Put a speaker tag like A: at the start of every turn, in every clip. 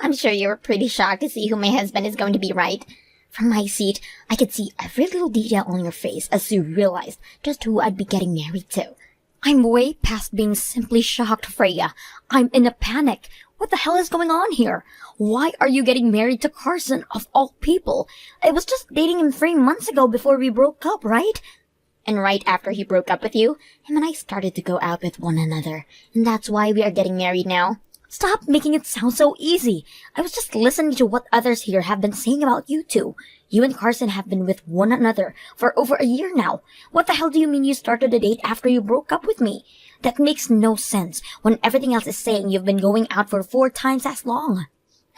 A: I'm sure you were pretty shocked to see who my husband is going to be, right? From my seat, I could see every little detail on your face as you realized just who I'd be getting married to. I'm way past being simply shocked, Freya. I'm in a panic. What the hell is going on here? Why are you getting married to Carson, of all people? I was just dating him 3 months ago before we broke up, right? And right after he broke up with you, him and I started to go out with one another. And that's why we are getting married now. Stop making it sound so easy. I was just listening to what others here have been saying about you two. You and Carson have been with one another for over a year now. What the hell do you mean you started a date after you broke up with me? That makes no sense when everything else is saying you've been going out for 4 times as long.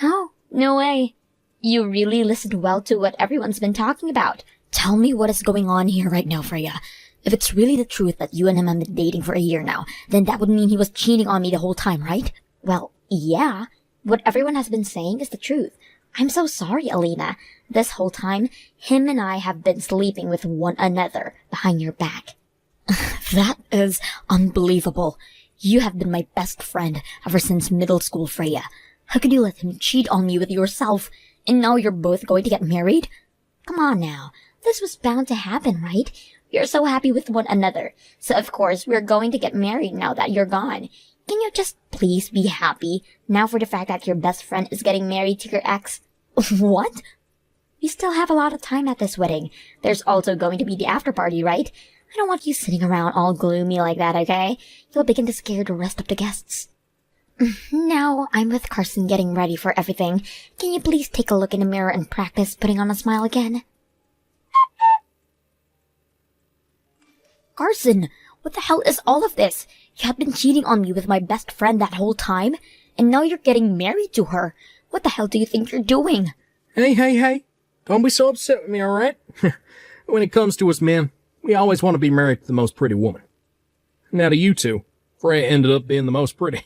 A: Oh, no way. You really listened well to what everyone's been talking about. Tell me what is going on here right now, Freya. If it's really the truth that you and him have been dating for a year now, then that would mean he was cheating on me the whole time, right? Well, yeah. What everyone has been saying is the truth. I'm so sorry, Alina. This whole time, him and I have been sleeping with one another behind your back. That is unbelievable. You have been my best friend ever since middle school, Freya. How could you let him cheat on me with yourself? And now you're both going to get married? Come on now. This was bound to happen, right? We're so happy with one another. So of course, we're going to get married now that you're gone. Can you just please be happy now for the fact that your best friend is getting married to your ex? What? We still have a lot of time at this wedding. There's also going to be the after party, right? I don't want you sitting around all gloomy like that, okay? You'll begin to scare the rest of the guests. Now I'm with Carson getting ready for everything. Can you please take a look in the mirror and practice putting on a smile again? Carson, what the hell is all of this? You have been cheating on me with my best friend that whole time, and now you're getting married to her. What the hell do you think you're doing?
B: Hey. Don't be so upset with me, alright? When it comes to us men, we always want to be married to the most pretty woman. Now to you two, Freya ended up being the most pretty.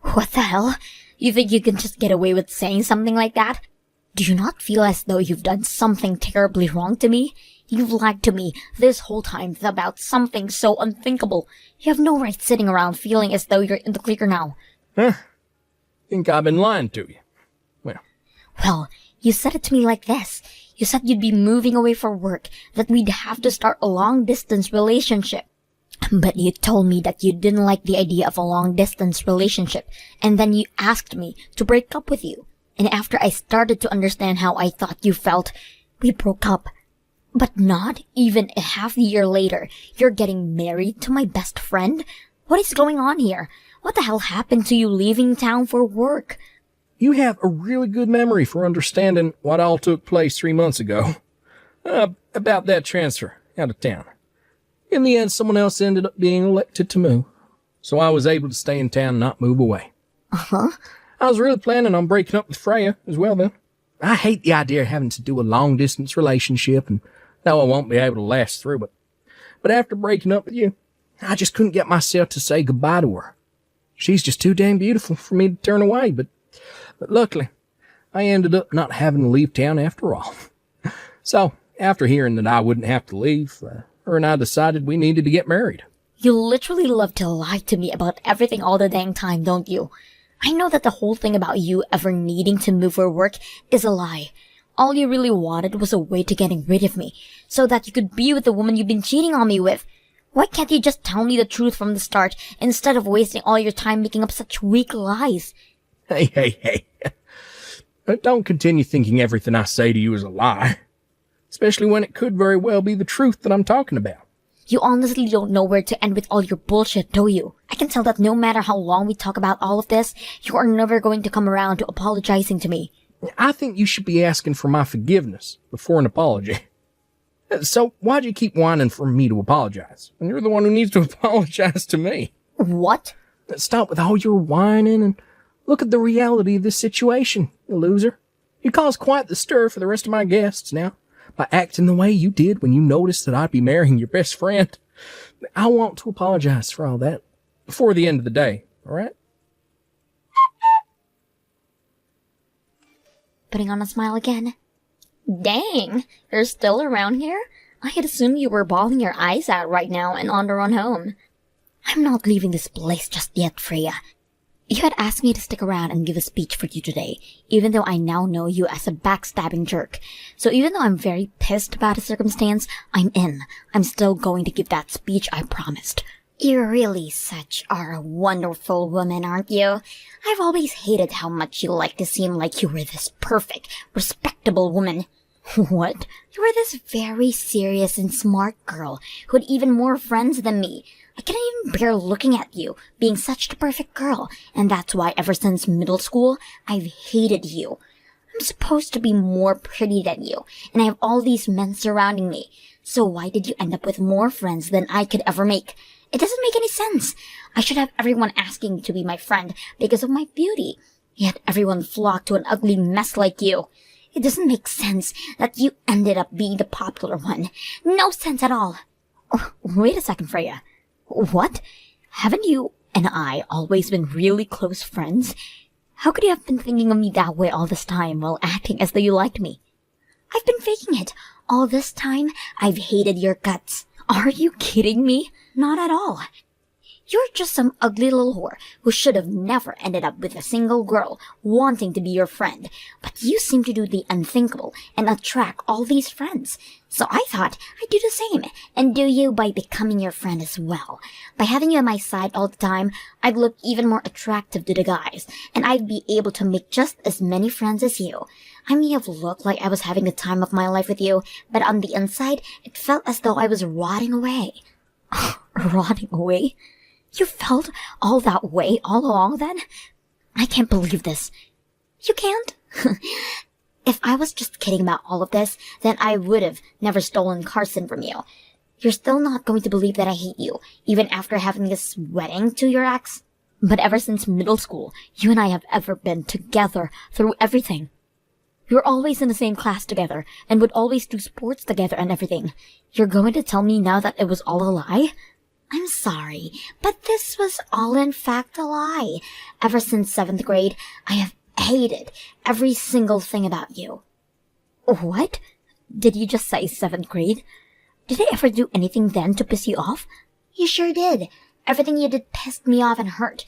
A: What the hell? You think you can just get away with saying something like that? Do you not feel as though you've done something terribly wrong to me? You've lied to me this whole time about something so unthinkable. You have no right sitting around feeling as though you're in the clear now.
B: Huh? Think I've been lying to you?
A: Well, you said it to me like this. You said you'd be moving away for work, that we'd have to start a long-distance relationship. But you told me that you didn't like the idea of a long-distance relationship, and then you asked me to break up with you. And after I started to understand how I thought you felt, we broke up. But not even a half year later, you're getting married to my best friend? What is going on here? What the hell happened to you leaving town for work?
B: You have a really good memory for understanding what all took place 3 months ago. About that transfer out of town. In the end, someone else ended up being elected to move. So I was able to stay in town and not move away.
A: Uh-huh.
B: I was really planning on breaking up with Freya as well then. I hate the idea of having to do a long-distance relationship and know I won't be able to last through it. But after breaking up with you, I just couldn't get myself to say goodbye to her. She's just too dang beautiful for me to turn away, but luckily, I ended up not having to leave town after all. So, after hearing that I wouldn't have to leave, her and I decided we needed to get married.
A: You literally love to lie to me about everything all the dang time, don't you? I know that the whole thing about you ever needing to move for work is a lie. All you really wanted was a way to getting rid of me, so that you could be with the woman you've been cheating on me with. Why can't you just tell me the truth from the start, instead of wasting all your time making up such weak lies?
B: Hey. Don't continue thinking everything I say to you is a lie. Especially when it could very well be the truth that I'm talking about.
A: You honestly don't know where to end with all your bullshit, do you? I can tell that no matter how long we talk about all of this, you are never going to come around to apologizing to me.
B: I think you should be asking for my forgiveness before an apology. So why'd you keep whining for me to apologize? And you're the one who needs to apologize to me.
A: What?
B: Stop with all your whining and look at the reality of this situation, you loser. You caused quite the stir for the rest of my guests now by acting the way you did when you noticed that I'd be marrying your best friend. I want to apologize for all that before the end of the day, all right?
A: Putting on a smile again. Dang, you're still around here? I had assumed you were bawling your eyes out right now and on the run home. I'm not leaving this place just yet, Freya. You had asked me to stick around and give a speech for you today, even though I now know you as a backstabbing jerk. So even though I'm very pissed about the circumstance, I'm in. I'm still going to give that speech I promised. You really such are a wonderful woman, aren't you? I've always hated how much you like to seem like you were this perfect, respectable woman. What? You were this very serious and smart girl who had even more friends than me. I can't even bear looking at you, being such the perfect girl, and that's why ever since middle school, I've hated you. I'm supposed to be more pretty than you, and I have all these men surrounding me. So why did you end up with more friends than I could ever make? It doesn't make any sense. I should have everyone asking to be my friend because of my beauty. Yet everyone flocked to an ugly mess like you. It doesn't make sense that you ended up being the popular one. No sense at all. Oh, wait a second, Freya. What? Haven't you and I always been really close friends? How could you have been thinking of me that way all this time while acting as though you liked me? I've been faking it. All this time, I've hated your guts. Are you kidding me? Not at all. You're just some ugly little whore who should have never ended up with a single girl wanting to be your friend. But you seem to do the unthinkable and attract all these friends. So I thought I'd do the same and do you by becoming your friend as well. By having you on my side all the time, I'd look even more attractive to the guys, and I'd be able to make just as many friends as you. I may have looked like I was having the time of my life with you, but on the inside, it felt as though I was rotting away. Rotting away? You felt all that way all along then? I can't believe this. You can't? If I was just kidding about all of this, then I would have never stolen Carson from you. You're still not going to believe that I hate you, even after having this wedding to your ex? But ever since middle school, you and I have ever been together through everything. We were always in the same class together, and would always do sports together and everything. You're going to tell me now that it was all a lie? I'm sorry, but this was all in fact a lie. Ever since 7th grade, I have hated every single thing about you. What? Did you just say 7th grade? Did I ever do anything then to piss you off? You sure did. Everything you did pissed me off and hurt.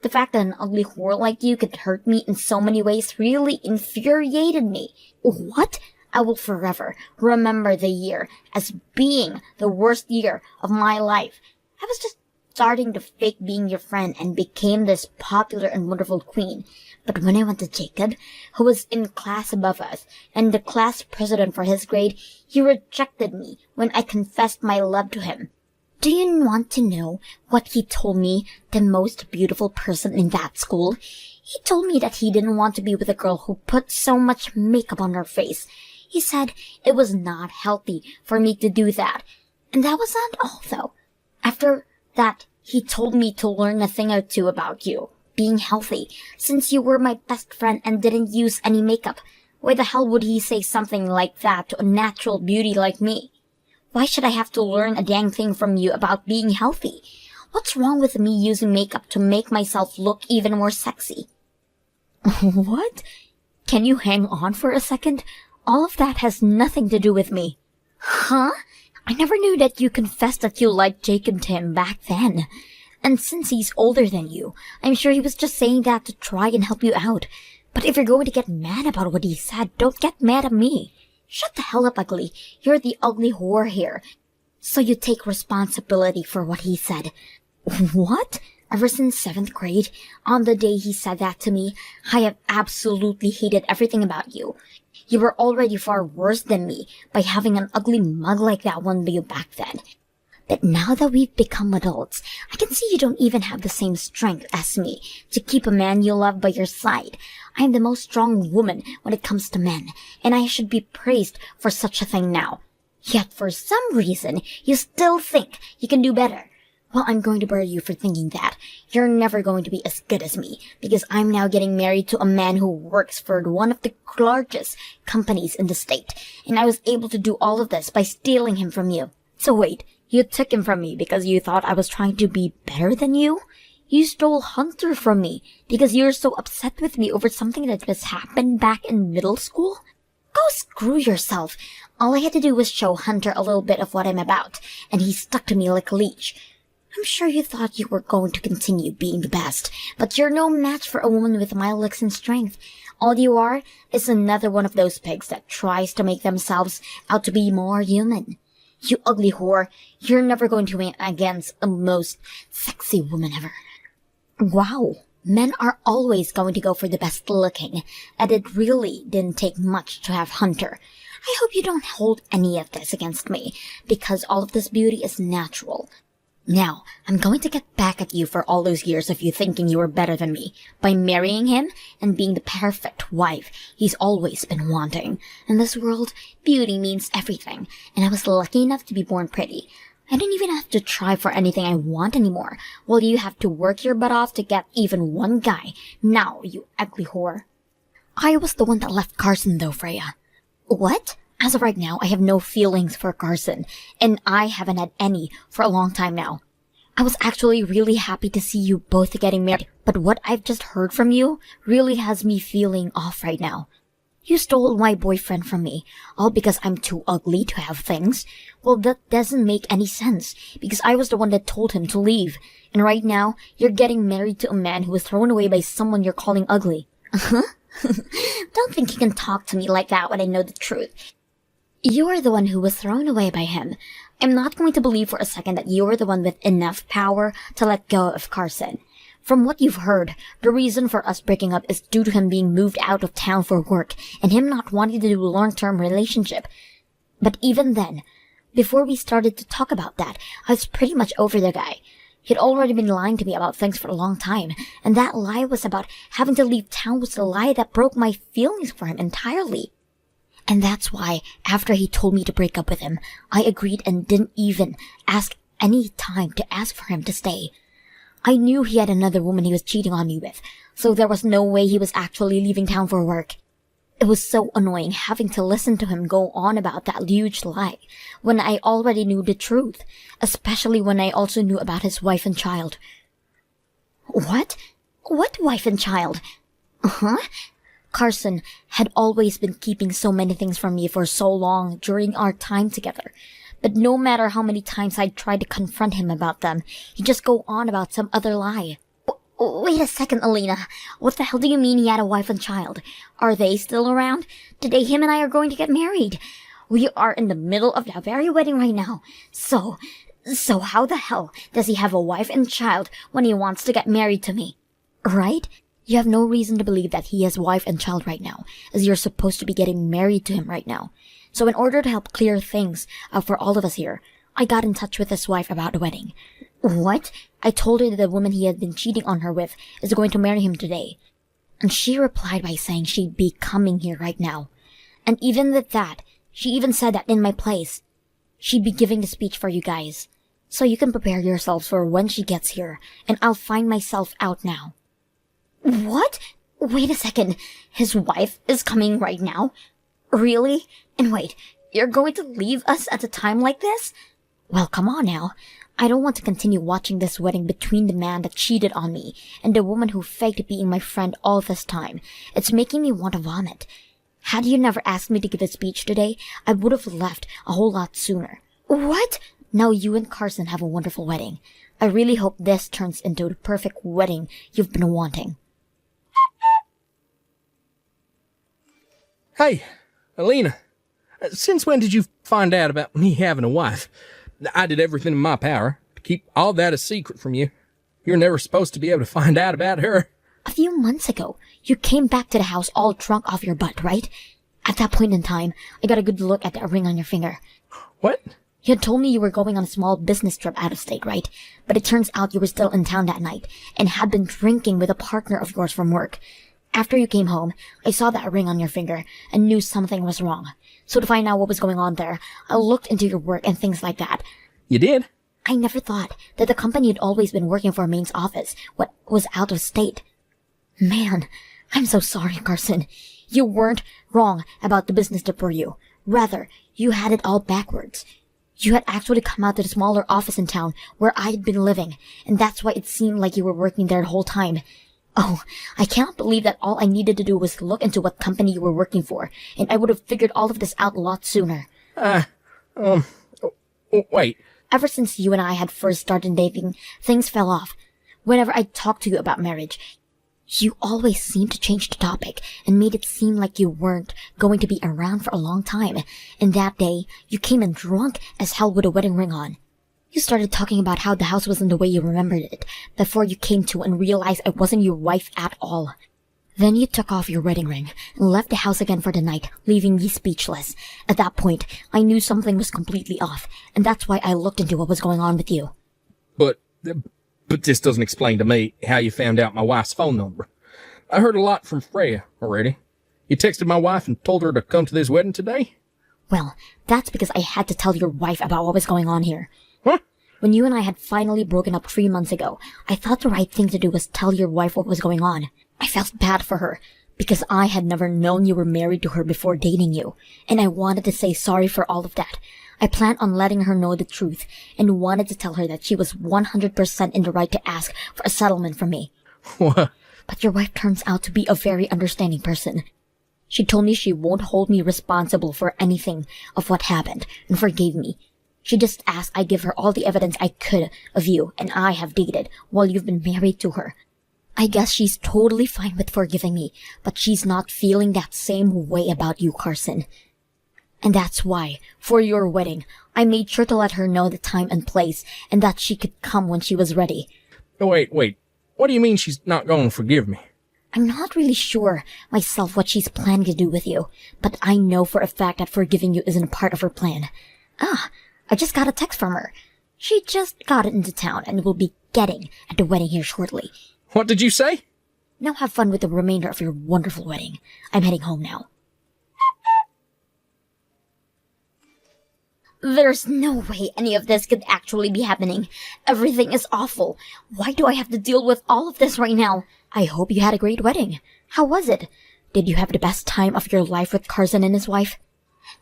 A: The fact that an ugly whore like you could hurt me in so many ways really infuriated me. What? I will forever remember the year as being the worst year of my life. I was just starting to fake being your friend and became this popular and wonderful queen. But when I went to Jacob, who was in class above us, and the class president for his grade, he rejected me when I confessed my love to him. Do you want to know what he told me, the most beautiful person in that school? He told me that he didn't want to be with a girl who put so much makeup on her face. He said it was not healthy for me to do that. And that was not all, though. After that, he told me to learn a thing or two about you, being healthy, since you were my best friend and didn't use any makeup. Why the hell would he say something like that to a natural beauty like me? Why should I have to learn a dang thing from you about being healthy? What's wrong with me using makeup to make myself look even more sexy? What? Can you hang on for a second? All of that has nothing to do with me. Huh? I never knew that you confessed that you liked Jacob to him back then. And since he's older than you, I'm sure he was just saying that to try and help you out. But if you're going to get mad about what he said, don't get mad at me. Shut the hell up, ugly. You're the ugly whore here. So you take responsibility for what he said. What? Ever since 7th grade, on the day he said that to me, I have absolutely hated everything about you. You were already far worse than me by having an ugly mug like that one you back then. But now that we've become adults, I can see you don't even have the same strength as me to keep a man you love by your side. I am the most strong woman when it comes to men, and I should be praised for such a thing now. Yet for some reason, you still think you can do better. Well, I'm going to bury you for thinking that. You're never going to be as good as me, because I'm now getting married to a man who works for one of the largest companies in the state, and I was able to do all of this by stealing him from you. So wait, you took him from me because you thought I was trying to be better than you? You stole Hunter from me because you're so upset with me over something that just happened back in middle school? Go screw yourself. All I had to do was show Hunter a little bit of what I'm about, and he stuck to me like a leech. I'm sure you thought you were going to continue being the best, but you're no match for a woman with my looks and strength. All you are is another one of those pigs that tries to make themselves out to be more human. You ugly whore, you're never going to win against the most sexy woman ever. Wow, men are always going to go for the best looking, and it really didn't take much to have Hunter. I hope you don't hold any of this against me, because all of this beauty is natural. Now, I'm going to get back at you for all those years of you thinking you were better than me, by marrying him and being the perfect wife he's always been wanting. In this world, beauty means everything, and I was lucky enough to be born pretty. I don't even have to try for anything I want anymore, while you have to work your butt off to get even one guy. Now, you ugly whore. I was the one that left Carson though, Freya. What? As of right now, I have no feelings for Carson, and I haven't had any for a long time now. I was actually really happy to see you both getting married, but what I've just heard from you really has me feeling off right now. You stole my boyfriend from me, all because I'm too ugly to have things. Well, that doesn't make any sense, because I was the one that told him to leave. And right now, you're getting married to a man who was thrown away by someone you're calling ugly. Uh-huh. Don't think you can talk to me like that when I know the truth. You're the one who was thrown away by him. I'm not going to believe for a second that you're the one with enough power to let go of Carson. From what you've heard, the reason for us breaking up is due to him being moved out of town for work and him not wanting to do a long-term relationship. But even then, before we started to talk about that, I was pretty much over the guy. He'd already been lying to me about things for a long time, and that lie was about having to leave town was the lie that broke my feelings for him entirely. And that's why, after he told me to break up with him, I agreed and didn't even ask any time to ask for him to stay. I knew he had another woman he was cheating on me with, so there was no way he was actually leaving town for work. It was so annoying having to listen to him go on about that huge lie, when I already knew the truth, especially when I also knew about his wife and child. What? What wife and child? Huh? Carson had always been keeping so many things from me for so long during our time together. But no matter how many times I'd tried to confront him about them, he'd just go on about some other lie. Wait a second, Alina. What the hell do you mean he had a wife and child? Are they still around? Today him and I are going to get married. We are in the middle of that very wedding right now. So how the hell does he have a wife and child when he wants to get married to me? Right? You have no reason to believe that he has wife and child right now, as you're supposed to be getting married to him right now. So in order to help clear things up for all of us here, I got in touch with his wife about the wedding. What? I told her that the woman he had been cheating on her with is going to marry him today. And she replied by saying she'd be coming here right now. And even with that, she even said that in my place, she'd be giving the speech for you guys. So you can prepare yourselves for when she gets here, and I'll find myself out now. What? Wait a second. His wife is coming right now? Really? And wait, you're going to leave us at a time like this? Well, come on now. I don't want to continue watching this wedding between the man that cheated on me and the woman who faked being my friend all this time. It's making me want to vomit. Had you never asked me to give a speech today, I would have left a whole lot sooner. What? Now you and Carson have a wonderful wedding. I really hope this turns into the perfect wedding you've been wanting.
B: Hey, Alina, since when did you find out about me having a wife? I did everything in my power to keep all that a secret from you. You're never supposed to be able to find out about her.
A: A few months ago, you came back to the house all drunk off your butt, right? At that point in time, I got a good look at that ring on your finger.
B: What?
A: You had told me you were going on a small business trip out of state, right? But it turns out you were still in town that night and had been drinking with a partner of yours from work. After you came home, I saw that ring on your finger and knew something was wrong. So to find out what was going on there, I looked into your work and things like that.
B: You did?
A: I never thought that the company you'd always been working for Maine's office was out of state. Man, I'm so sorry, Carson. You weren't wrong about the business trip for you. Rather, you had it all backwards. You had actually come out to the smaller office in town where I'd been living, and that's why it seemed like you were working there the whole time. Oh, I cannot believe that all I needed to do was look into what company you were working for, and I would have figured all of this out a lot sooner.
B: Wait.
A: Ever since you and I had first started dating, things fell off. Whenever I talked to you about marriage, you always seemed to change the topic and made it seem like you weren't going to be around for a long time. And that day, you came in drunk as hell with a wedding ring on. You started talking about how the house wasn't the way you remembered it, before you came to and realized I wasn't your wife at all. Then you took off your wedding ring and left the house again for the night, leaving me speechless. At that point, I knew something was completely off, and that's why I looked into what was going on with you.
B: But this doesn't explain to me how you found out my wife's phone number. I heard a lot from Freya already. You texted my wife and told her to come to this wedding today?
A: Well, that's because I had to tell your wife about what was going on here.
B: Huh?
A: When you and I had finally broken up 3 months ago, I thought the right thing to do was tell your wife what was going on. I felt bad for her, because I had never known you were married to her before dating you, and I wanted to say sorry for all of that. I planned on letting her know the truth, and wanted to tell her that she was 100% in the right to ask for a settlement from me.
B: What?
A: But your wife turns out to be a very understanding person. She told me she won't hold me responsible for anything of what happened, and forgave me. She just asked I give her all the evidence I could of you and I have dated while you've been married to her. I guess she's totally fine with forgiving me, but she's not feeling that same way about you, Carson. And that's why, for your wedding, I made sure to let her know the time and place, and that she could come when she was ready.
B: Wait. What do you mean she's not going to forgive me?
A: I'm not really sure myself what she's planning to do with you, but I know for a fact that forgiving you isn't a part of her plan. I just got a text from her. She just got into town and will be getting at the wedding here shortly.
B: What did you say?
A: Now have fun with the remainder of your wonderful wedding. I'm heading home now. There's no way any of this could actually be happening. Everything is awful. Why do I have to deal with all of this right now? I hope you had a great wedding. How was it? Did you have the best time of your life with Carson and his wife?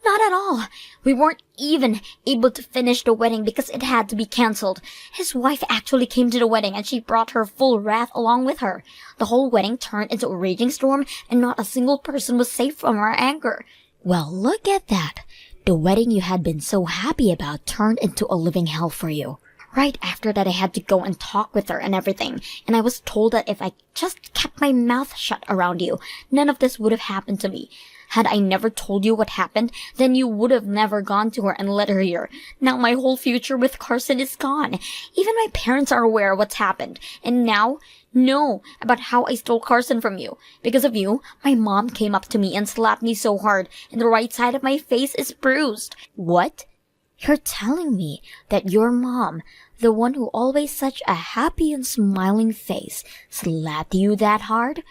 A: Not at all. We weren't even able to finish the wedding because it had to be cancelled. His wife actually came to the wedding and she brought her full wrath along with her. The whole wedding turned into a raging storm and not a single person was safe from her anger. Well, look at that. The wedding you had been so happy about turned into a living hell for you. Right after that, I had to go and talk with her and everything, and I was told that if I just kept my mouth shut around you, none of this would have happened to me. Had I never told you what happened, then you would have never gone to her and let her hear. Now my whole future with Carson is gone. Even my parents are aware of what's happened, and now know about how I stole Carson from you. Because of you, my mom came up to me and slapped me so hard, and the right side of my face is bruised. What? You're telling me that your mom, the one who always such a happy and smiling face, slapped you that hard?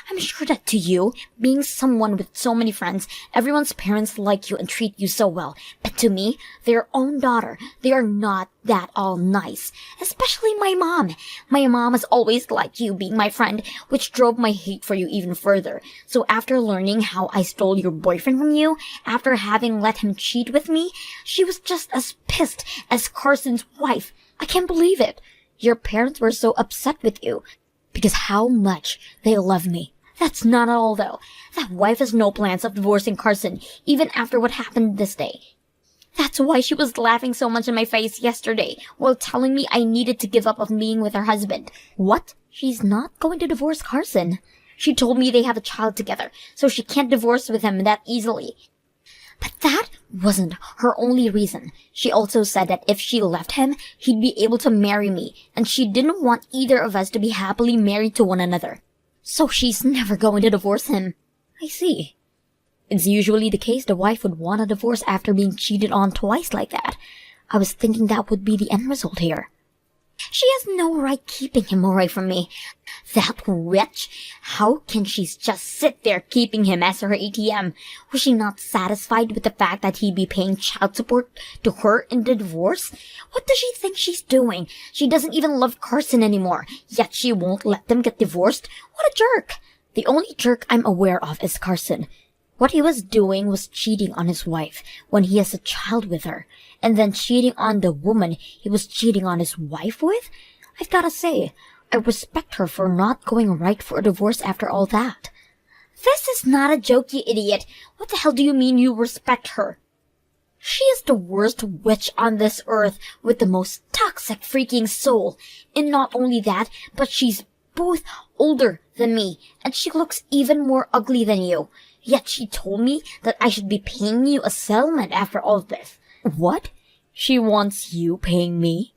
A: I'm sure that to you, being someone with so many friends, everyone's parents like you and treat you so well. But to me, their own daughter, they are not that all nice. Especially my mom. My mom has always liked you being my friend, which drove my hate for you even further. So after learning how I stole your boyfriend from you, after having let him cheat with me, she was just as pissed as Carson's wife. I can't believe it. Your parents were so upset with you. Because how much they love me. That's not all, though. That wife has no plans of divorcing Carson, even after what happened this day. That's why she was laughing so much in my face yesterday, while telling me I needed to give up on being with her husband. What? She's not going to divorce Carson. She told me they have a child together, so she can't divorce with him that easily. But that wasn't her only reason. She also said that if she left him, he'd be able to marry me, and she didn't want either of us to be happily married to one another. So she's never going to divorce him. I see. It's usually the case the wife would want a divorce after being cheated on twice like that. I was thinking that would be the end result here. She has no right keeping him away from me. That wretch! How can she just sit there keeping him as her ATM? Was she not satisfied with the fact that he'd be paying child support to her in the divorce? What does she think she's doing? She doesn't even love Carson anymore, yet she won't let them get divorced? What a jerk! The only jerk I'm aware of is Carson. What he was doing was cheating on his wife when he has a child with her, and then cheating on the woman he was cheating on his wife with? I've gotta say, I respect her for not going right for a divorce after all that. This is not a joke, you idiot. What the hell do you mean you respect her? She is the worst witch on this earth with the most toxic freaking soul. And not only that, but she's both older than me, and she looks even more ugly than you. Yet she told me that I should be paying you a settlement after all of this. What? She wants you paying me?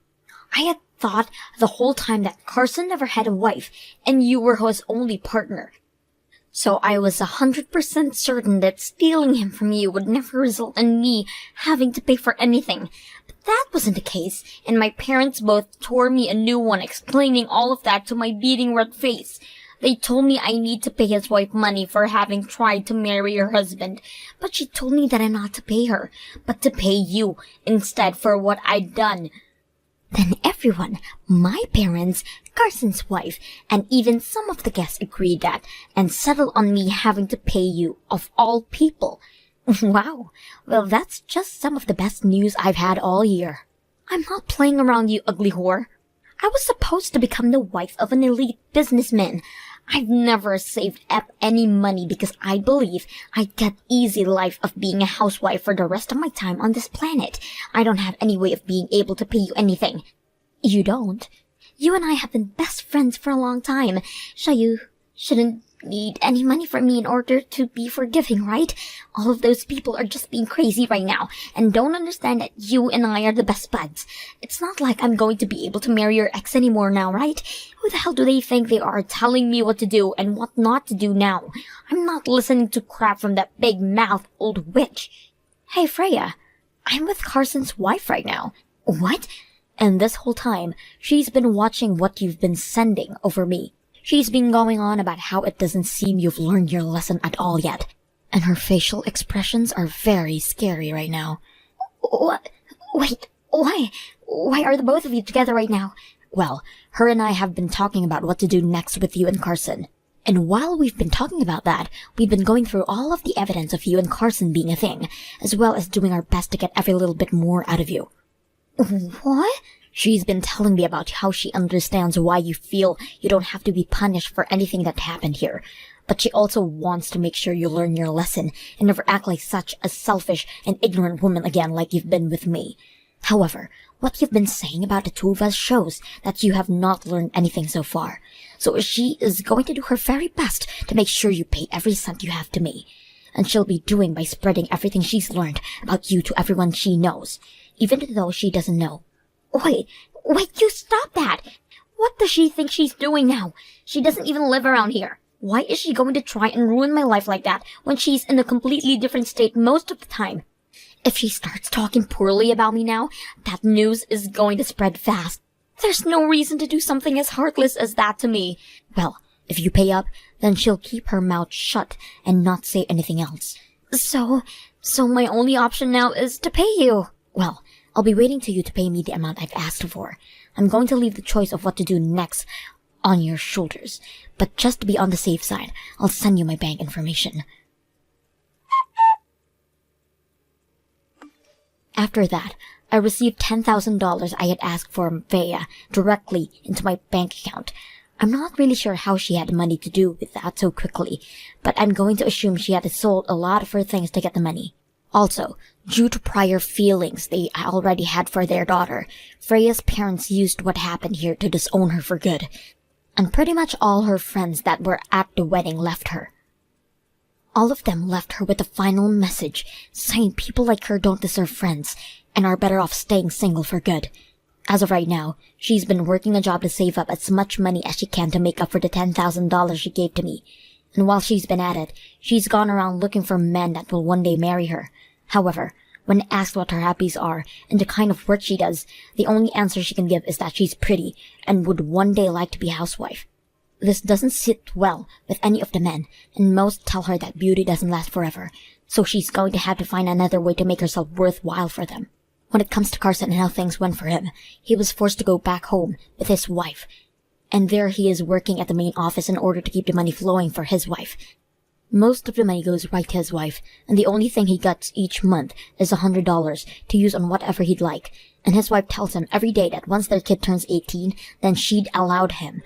A: I had thought the whole time that Carson never had a wife, and you were his only partner. So I was 100% certain that stealing him from you would never result in me having to pay for anything. But that wasn't the case, and my parents both tore me a new one explaining all of that to my beating red face. They told me I need to pay his wife money for having tried to marry her husband, but she told me that I'm not to pay her, but to pay you instead for what I'd done. Then everyone, my parents, Carson's wife, and even some of the guests agreed that, and settled on me having to pay you, of all people. Wow, well that's just some of the best news I've had all year. I'm not playing around, you ugly whore. I was supposed to become the wife of an elite businessman. I've never saved up any money because I believe I'd get easy life of being a housewife for the rest of my time on this planet. I don't have any way of being able to pay you anything. You don't? You and I have been best friends for a long time. So you shouldn't need any money from me in order to be forgiving, right? All of those people are just being crazy right now and don't understand that you and I are the best buds. It's not like I'm going to be able to marry your ex anymore now, right? Who the hell do they think they are telling me what to do and what not to do now? I'm not listening to crap from that big-mouthed old witch. Hey, Freya, I'm with Carson's wife right now. What? And this whole time, she's been watching what you've been sending over me. She's been going on about how it doesn't seem you've learned your lesson at all yet. And her facial expressions are very scary right now. What? Wait, why? Why are the both of you together right now? Well, her and I have been talking about what to do next with you and Carson. And while we've been talking about that, we've been going through all of the evidence of you and Carson being a thing, as well as doing our best to get every little bit more out of you. What? She's been telling me about how she understands why you feel you don't have to be punished for anything that happened here. But she also wants to make sure you learn your lesson and never act like such a selfish and ignorant woman again like you've been with me. However, what you've been saying about the two of us shows that you have not learned anything so far. So she is going to do her very best to make sure you pay every cent you have to me. And she'll be doing by spreading everything she's learned about you to everyone she knows, even though she doesn't know. Wait, you stop that! What does she think she's doing now? She doesn't even live around here. Why is she going to try and ruin my life like that when she's in a completely different state most of the time? If she starts talking poorly about me now, that news is going to spread fast. There's no reason to do something as heartless as that to me. Well, if you pay up, then she'll keep her mouth shut and not say anything else. So my only option now is to pay you. Well, I'll be waiting to you to pay me the amount I've asked for. I'm going to leave the choice of what to do next on your shoulders. But just to be on the safe side, I'll send you my bank information. After that, I received $10,000 I had asked for Freya directly into my bank account. I'm not really sure how she had the money to do with that so quickly, but I'm going to assume she had sold a lot of her things to get the money. Also, due to prior feelings they already had for their daughter, Freya's parents used what happened here to disown her for good. And pretty much all her friends that were at the wedding left her. All of them left her with a final message saying people like her don't deserve friends and are better off staying single for good. As of right now, she's been working a job to save up as much money as she can to make up for the $10,000 she gave to me. And while she's been at it, she's gone around looking for men that will one day marry her. However, when asked what her hobbies are and the kind of work she does, the only answer she can give is that she's pretty and would one day like to be a housewife. This doesn't sit well with any of the men, and most tell her that beauty doesn't last forever, so she's going to have to find another way to make herself worthwhile for them. When it comes to Carson and how things went for him, he was forced to go back home with his wife, and there he is working at the main office in order to keep the money flowing for his wife. Most of the money goes right to his wife, and the only thing he gets each month is $100 to use on whatever he'd like, and his wife tells him every day that once their kid turns 18, then she'd allowed him